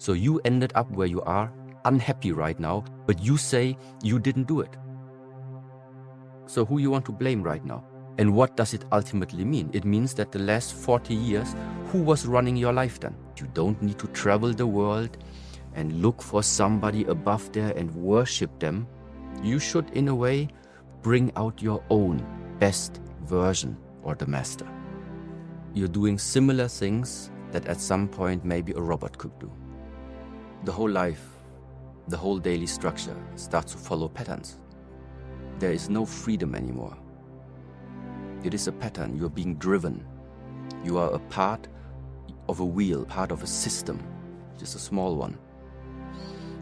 So you ended up where you are, unhappy right now, but you say you didn't do it. So who you want to blame right now? And what does it ultimately mean? It means that the last 40 years, who was running your life then? You don't need to travel the world and look for somebody above there and worship them. You should, in a way, bring out your own best version or the master. You're doing similar things that at some point maybe a robot could do. The whole life, the whole daily structure starts to follow patterns. There is no freedom anymore. It is a pattern. You're being driven. You are a part of a wheel, part of a system, just a small one.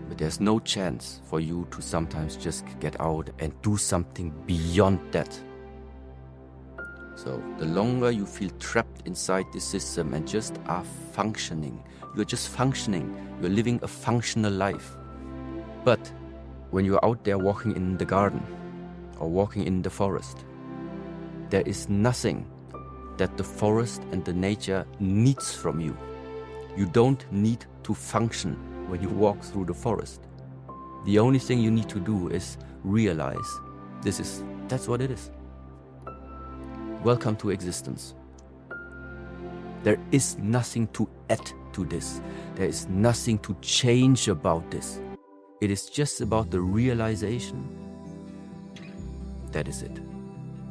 But there's no chance for you to sometimes just get out and do something beyond that. So the longer you feel trapped inside the system and just are functioning, you're just functioning, you're living a functional life. But when you're out there walking in the garden or walking in the forest, there is nothing that the forest and the nature needs from you. You don't need to function when you walk through the forest. The only thing you need to do is realize that's what it is. Welcome to existence. There is nothing to add to this. There is nothing to change about this. It is just about the realization. That is it.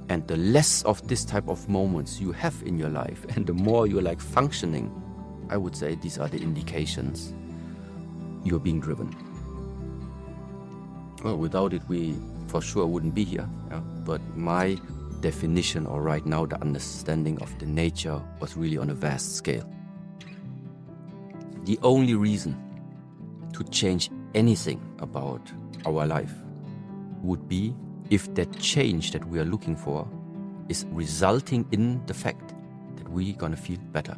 And the less of this type of moments you have in your life, and the more you're like functioning, I would say these are the indications you're being driven. Well, without it, we for sure wouldn't be here. Yeah? But my definition, or right now the understanding of the nature, was really on a vast scale. The only reason to change anything about our life would be if that change that we are looking for is resulting in the fact that we're gonna feel better.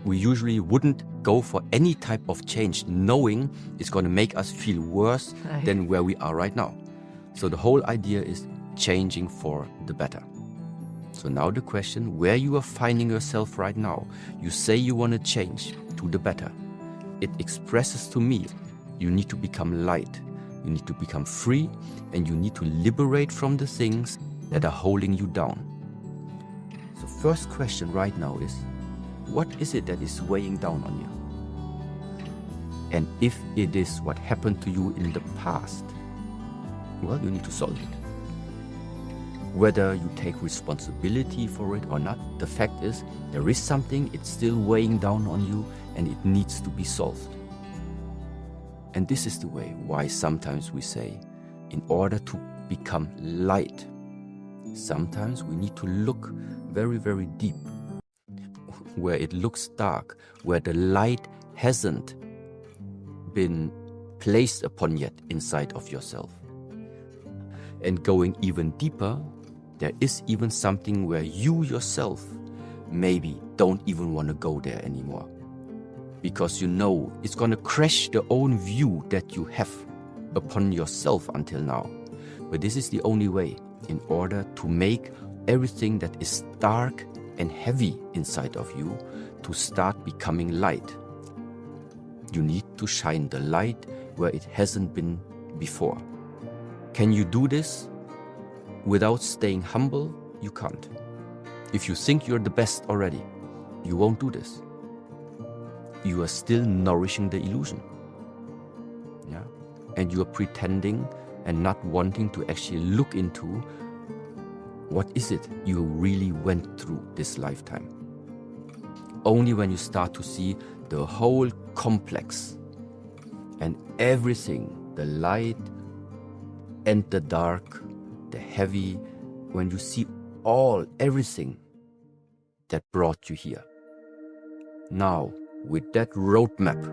We usually wouldn't go for any type of change knowing it's gonna make us feel worse than where we are right now. So the whole idea is changing for the better. So now the question, where you are finding yourself right now, you say you want to change to the better. It expresses to me, you need to become light, you need to become free, and you need to liberate from the things that are holding you down. So first question right now is, what is it that is weighing down on you? And if it is what happened to you in the past, well, you need to solve it. Whether you take responsibility for it or not, the fact is there is something, it's still weighing down on you, and it needs to be solved. And this is the way why sometimes we say, in order to become light, sometimes we need to look very, very deep, where it looks dark, where the light hasn't been placed upon yet inside of yourself. And going even deeper, there is even something where you yourself maybe don't even want to go there anymore. Because you know it's going to crash the own view that you have upon yourself until now. But this is the only way in order to make everything that is dark and heavy inside of you to start becoming light. You need to shine the light where it hasn't been before. Can you do this without staying humble? You can't. If you think you're the best already, you won't do this. You are still nourishing the illusion. Yeah? And you are pretending and not wanting to actually look into what is it you really went through this lifetime. Only when you start to see the whole complex and everything, the light and the dark, the heavy, when you see everything that brought you here. Now, with that roadmap,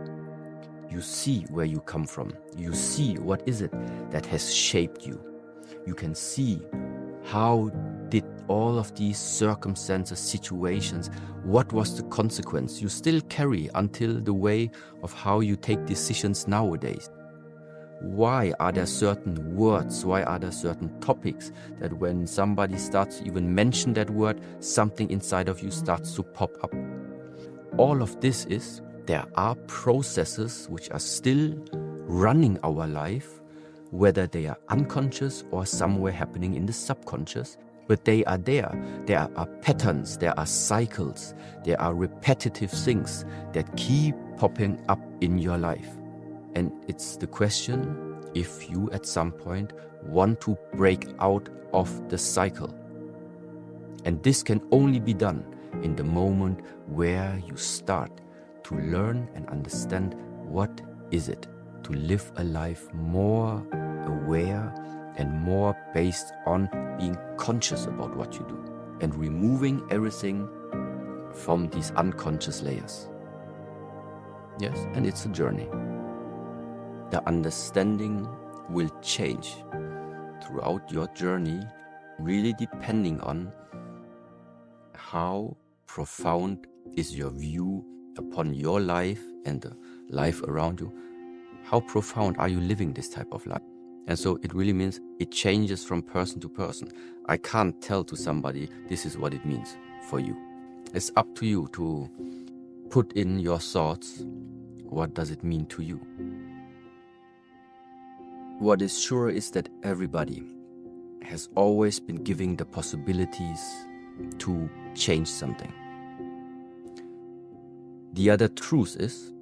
you see where you come from. You see what is it that has shaped you. You can see how did all of these circumstances, situations, what was the consequence you still carry until the way of how you take decisions nowadays. Why are there certain words, why are there certain topics that when somebody starts to even mention that word, something inside of you starts to pop up? All of this is there are processes which are still running our life, whether they are unconscious or somewhere happening in the subconscious, but they are there. There are patterns, there are cycles, there are repetitive things that keep popping up in your life. And it's the question if you at some point want to break out of the cycle. And this can only be done in the moment where you start to learn and understand what is it to live a life more aware and more based on being conscious about what you do and removing everything from these unconscious layers. Yes, and it's a journey. The understanding will change throughout your journey, really depending on how profound is your view upon your life and the life around you. How profound are you living this type of life? And so it really means it changes from person to person. I can't tell to somebody this is what it means for you. It's up to you to put in your thoughts. What does it mean to you? What is sure is that everybody has always been given the possibilities to change something. The other truth is,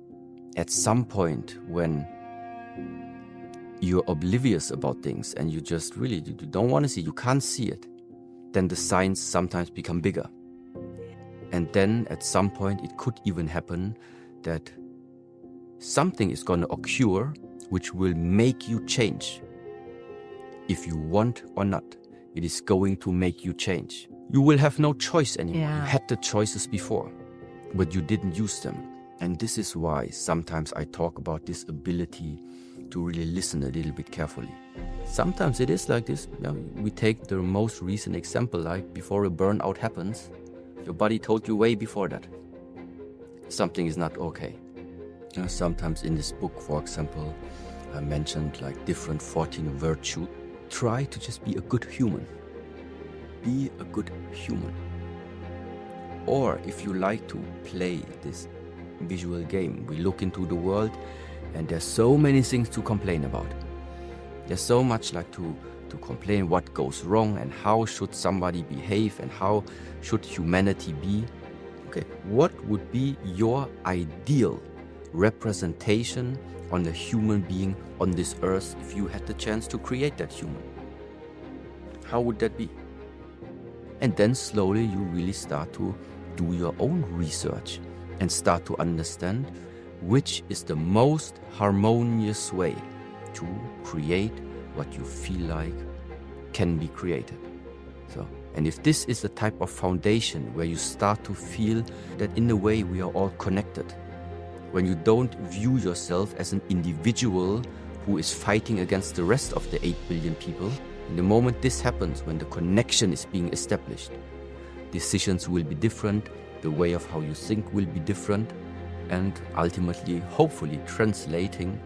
at some point when you're oblivious about things and you just really you don't want to see, you can't see it, then the signs sometimes become bigger. And then at some point it could even happen that something is going to occur which will make you change. If you want or not, it is going to make you change. You will have no choice anymore. Yeah. You had the choices before, but you didn't use them. And this is why sometimes I talk about this ability to really listen a little bit carefully. Sometimes it is like this. We take the most recent example, like before a burnout happens, your body told you way before that something is not okay. Sometimes in this book, for example, I mentioned like different 14 virtues. Try to just be a good human. Be a good human. Or if you like to play this visual game, we look into the world and there's so many things to complain about. There's so much like to complain what goes wrong and how should somebody behave and how should humanity be. Okay, what would be your ideal representation on a human being on this earth if you had the chance to create that human? How would that be? And then slowly you really start to do your own research and start to understand which is the most harmonious way to create what you feel like can be created. And if this is the type of foundation where you start to feel that in a way we are all connected, when you don't view yourself as an individual who is fighting against the rest of the 8 billion people, in the moment this happens, when the connection is being established, decisions will be different, the way of how you think will be different, and ultimately, hopefully, translating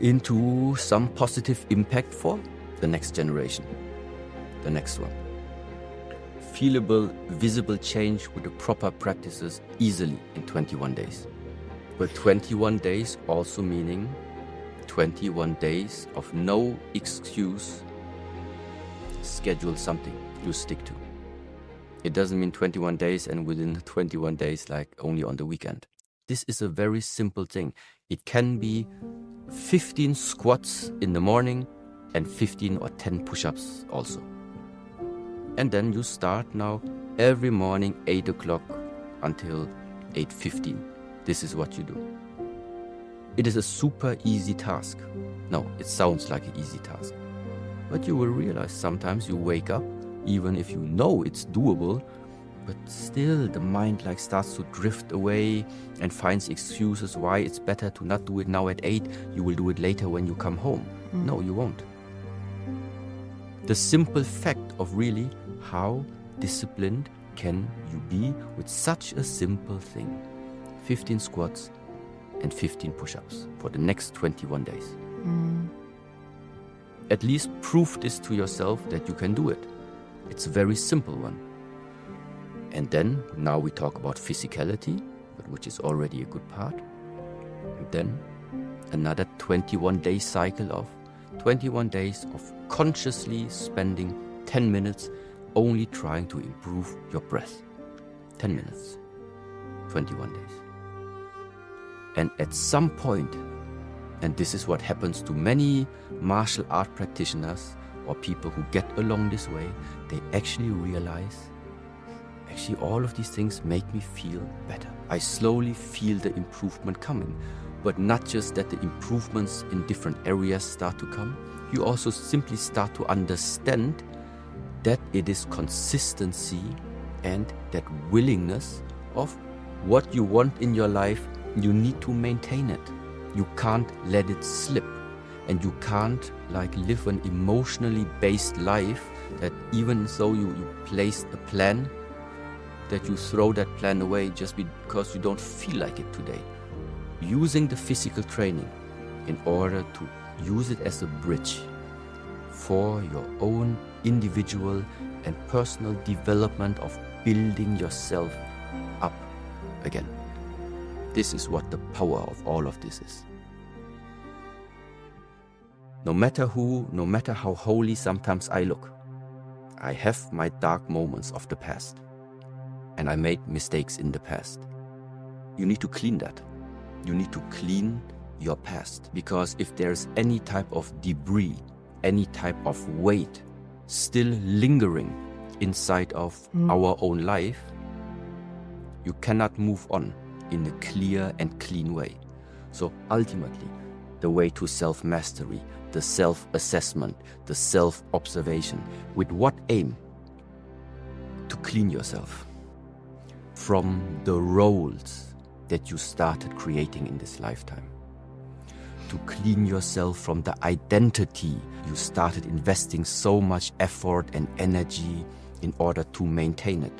into some positive impact for the next generation, the next one. Feelable, visible change with the proper practices easily in 21 days. But 21 days also meaning 21 days of no excuse. Schedule something you stick to. It doesn't mean 21 days and within 21 days like only on the weekend. This is a very simple thing. It can be 15 squats in the morning and 15 or 10 push-ups also. And then you start now every morning 8 o'clock until 8:15. This is what you do. It is a super easy task. No, it sounds like an easy task. But you will realize sometimes you wake up, even if you know it's doable, but still the mind like starts to drift away and finds excuses why it's better to not do it now at 8. You will do it later when you come home. No, you won't. The simple fact of really how disciplined can you be with such a simple thing. 15 squats and 15 push-ups for the next 21 days. At least prove this to yourself that you can do it. It's a very simple one. And then, now we talk about physicality, but which is already a good part. Then another 21-day cycle of 21 days of consciously spending 10 minutes only trying to improve your breath. 10 minutes, 21 days. And at some point, and this is what happens to many martial art practitioners or people who get along this way, they actually realize, actually all of these things make me feel better. I slowly feel the improvement coming. But not just that the improvements in different areas start to come, you also simply start to understand that it is consistency and that willingness of what you want in your life, you need to maintain it. You can't let it slip. And you can't live an emotionally based life that even though you placed a plan, that you throw that plan away just because you don't feel like it today. Using the physical training in order to use it as a bridge for your own individual and personal development of building yourself up again. This is what the power of all of this is. No matter who, no matter how holy sometimes I look, I have my dark moments of the past. And I made mistakes in the past. You need to clean that. You need to clean your past, because if there's any type of debris, any type of weight still lingering inside of our own life, you cannot move on in a clear and clean way. So ultimately, the way to self-mastery, the self-assessment, the self-observation, with what aim? To clean yourself from the roles that you started creating in this lifetime. To clean yourself from the identity you started investing so much effort and energy in order to maintain it.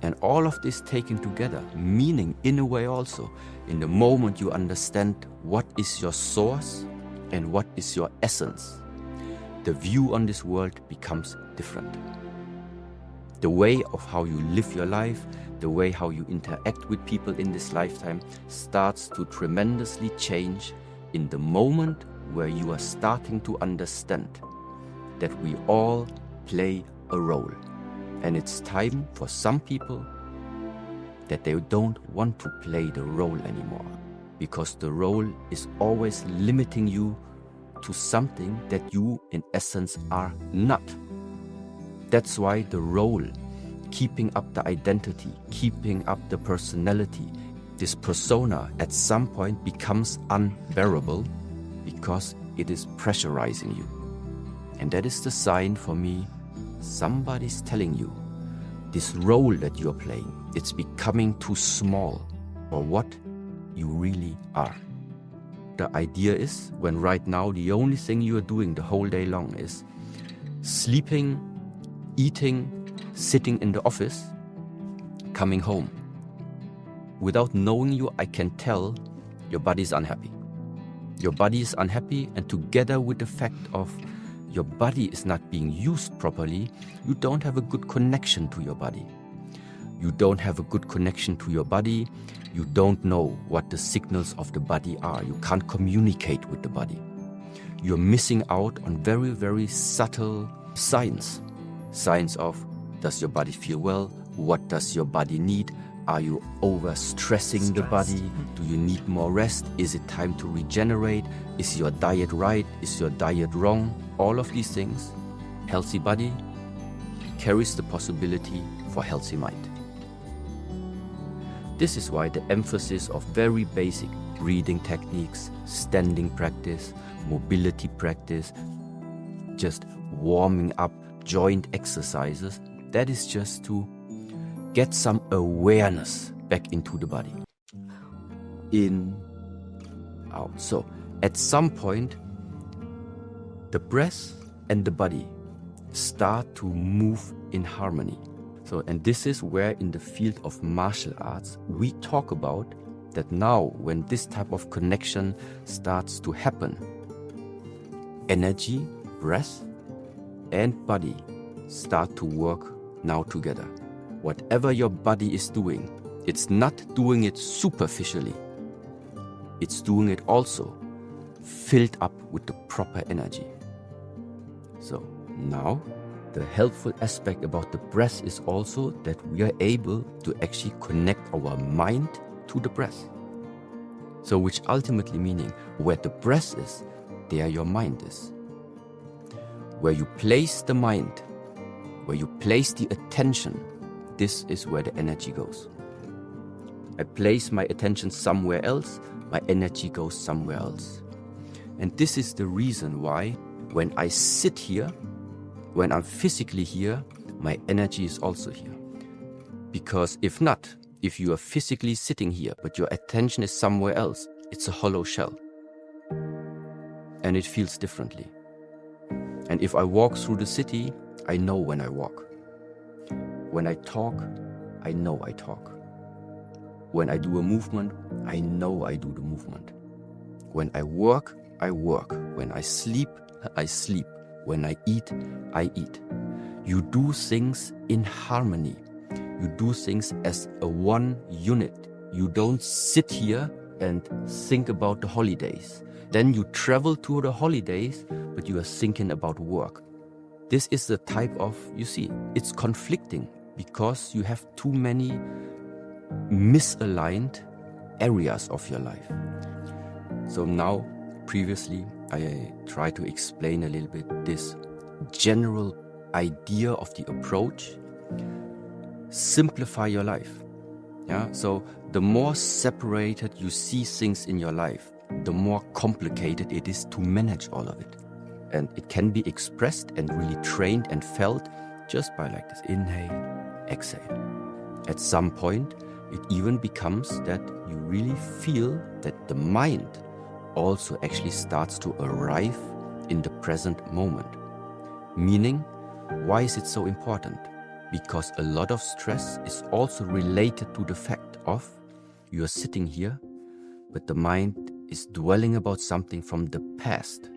And all of this taken together, meaning in a way also, in the moment you understand what is your source and what is your essence, the view on this world becomes different. The way of how you live your life, the way how you interact with people in this lifetime starts to tremendously change in the moment where you are starting to understand that we all play a role. And it's time for some people that they don't want to play the role anymore, because the role is always limiting you to something that you in essence are not. That's why the role, keeping up the identity, keeping up the personality, this persona at some point becomes unbearable because it is pressurizing you. And that is the sign for me, somebody's telling you this role that you're playing, it's becoming too small for what you really are. The idea is, when right now the only thing you are doing the whole day long is sleeping, eating, sitting in the office, coming home. Without knowing you, I can tell your body is unhappy. Your body is unhappy, and together with the fact of your body is not being used properly, you don't have a good connection to your body. You don't have a good connection to your body. You don't know what the signals of the body are. You can't communicate with the body. You're missing out on very, very subtle signs. Signs of, does your body feel well? What does your body need? Are you overstressing the body? Do you need more rest? Is it time to regenerate? Is your diet right? Is your diet wrong? All of these things, healthy body carries the possibility for healthy mind. This is why the emphasis of very basic breathing techniques, standing practice, mobility practice, just warming up, joint exercises, that is just to get some awareness back into the body. In, out. So at some point, the breath and the body start to move in harmony. So, and this is where in the field of martial arts, we talk about that now when this type of connection starts to happen, energy, breath, and body start to work now together. Whatever your body is doing, it's not doing it superficially. it's doing it also filled up with the proper energy. So now, the helpful aspect about the breath is also that we are able to actually connect our mind to the breath. So which ultimately meaning, where the breath is, there your mind is. Where you place the mind, where you place the attention, this is where the energy goes. I place my attention somewhere else, my energy goes somewhere else. And this is the reason why when I sit here, when I'm physically here, my energy is also here. Because if not, if you are physically sitting here, but your attention is somewhere else, it's a hollow shell. And it feels differently. And if I walk through the city, I know when I walk. When I talk, I know I talk. When I do a movement, I know I do the movement. When I work, I work. When I sleep, I sleep. When I eat, I eat. You do things in harmony. You do things as a one unit. You don't sit here and think about the holidays. Then you travel to the holidays, but you are thinking about work. This is the type of, you see, it's conflicting because you have too many misaligned areas of your life. So now, previously, I try to explain a little bit this general idea of the approach. Simplify your life. Yeah. So the more separated you see things in your life, the more complicated it is to manage all of it. And it can be expressed and really trained and felt just by like this inhale, exhale. At some point, it even becomes that you really feel that the mind also actually starts to arrive in the present moment. Meaning, why is it so important? Because a lot of stress is also related to the fact of you are sitting here, but the mind is dwelling about something from the past.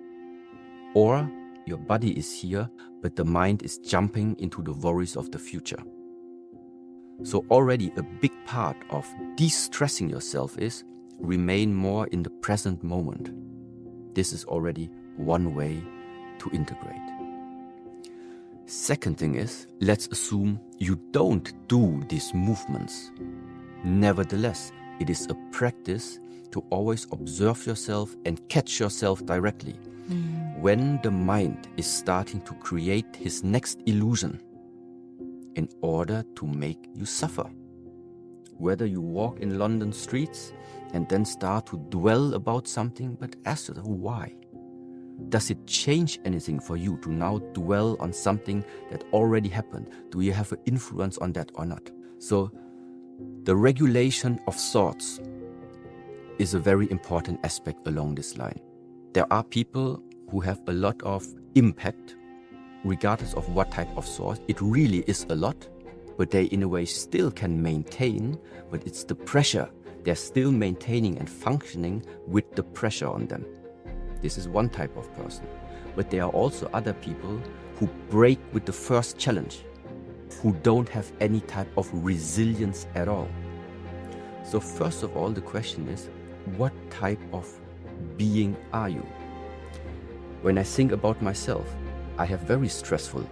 Or your body is here, but the mind is jumping into the worries of the future. So already a big part of de-stressing yourself is remain more in the present moment. This is already one way to integrate. Second thing is, let's assume you don't do these movements. Nevertheless, it is a practice to always observe yourself and catch yourself directly. When the mind is starting to create his next illusion in order to make you suffer. Whether you walk in London streets and then start to dwell about something, but ask yourself, why? Does it change anything for you to now dwell on something that already happened? Do you have an influence on that or not? So the regulation of thoughts is a very important aspect along this line. There are people who have a lot of impact, regardless of what type of thought. It really is a lot, but they in a way still can maintain, but it's the pressure. They're still maintaining and functioning with the pressure on them. This is one type of person. But there are also other people who break with the first challenge, who don't have any type of resilience at all. So first of all, the question is, what type of being are you? When I think about myself, I have very stressful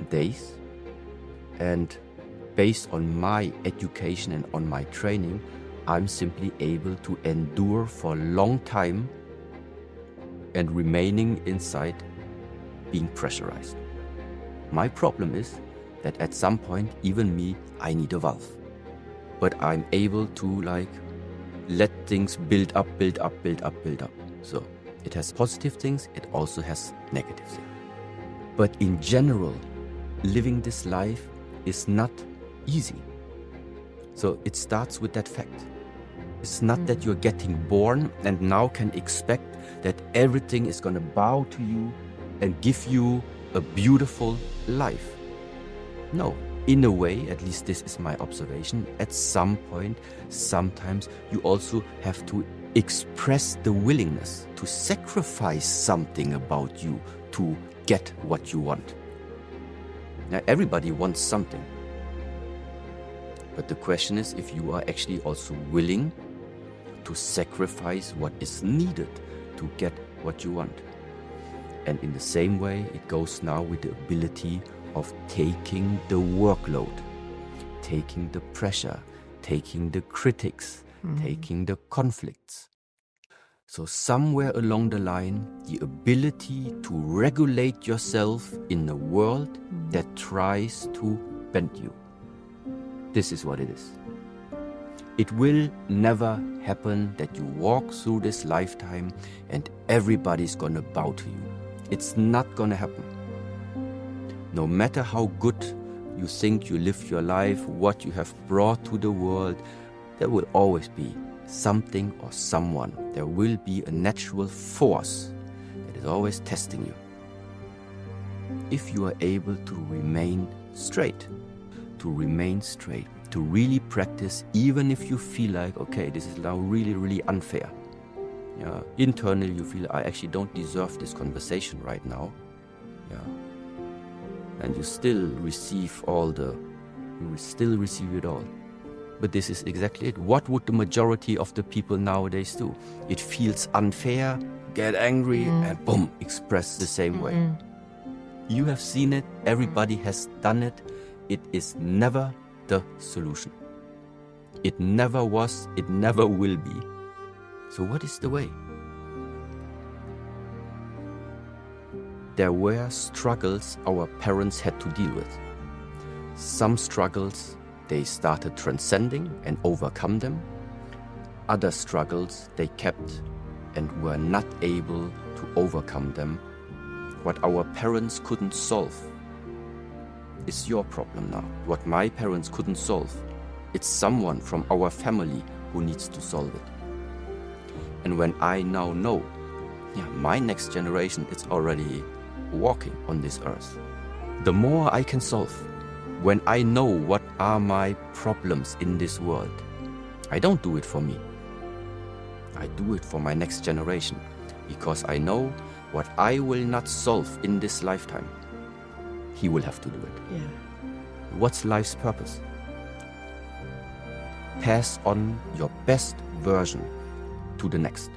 days, and based on my education and on my training, I'm simply able to endure for a long time and remaining inside being pressurized. My problem is that at some point, even me, I need a valve. But I'm able to let things build up. So it has positive things, it also has negative things. But in general, living this life is not easy. So it starts with that fact. It's not that you're getting born and now can expect that everything is going to bow to you and give you a beautiful life. No, in a way, at least this is my observation, at some point, sometimes you also have to express the willingness to sacrifice something about you to get what you want. Now, everybody wants something. But the question is if you are actually also willing to sacrifice what is needed to get what you want. And in the same way, it goes now with the ability of taking the workload, taking the pressure, taking the critics, taking the conflicts. So somewhere along the line, the ability to regulate yourself in a world that tries to bend you. This is what it is. It will never happen that you walk through this lifetime and everybody's gonna bow to you. It's not gonna happen. No matter how good you think you live your life, what you have brought to the world, there will always be something or someone. There will be a natural force that is always testing you. If you are able to remain straight, to really practice, even if you feel like, okay, this is now really, really unfair. Yeah, internally you feel, I actually don't deserve this conversation right now. Yeah. And you still receive it all. But this is exactly it. What would the majority of the people nowadays do? It feels unfair, get angry, and boom, express the same way. You have seen it, everybody has done it. It is never the solution. It never was, it never will be. So what is the way? There were struggles our parents had to deal with. Some struggles they started transcending and overcome them. Other struggles they kept and were not able to overcome them. What our parents couldn't solve is your problem now. What my parents couldn't solve, it's someone from our family who needs to solve it. And when I now know, my next generation is already walking on this earth, the more I can solve. When I know what are my problems in this world, I don't do it for me. I do it for my next generation, because I know what I will not solve in this lifetime, he will have to do it. Yeah. What's life's purpose? Pass on your best version to the next.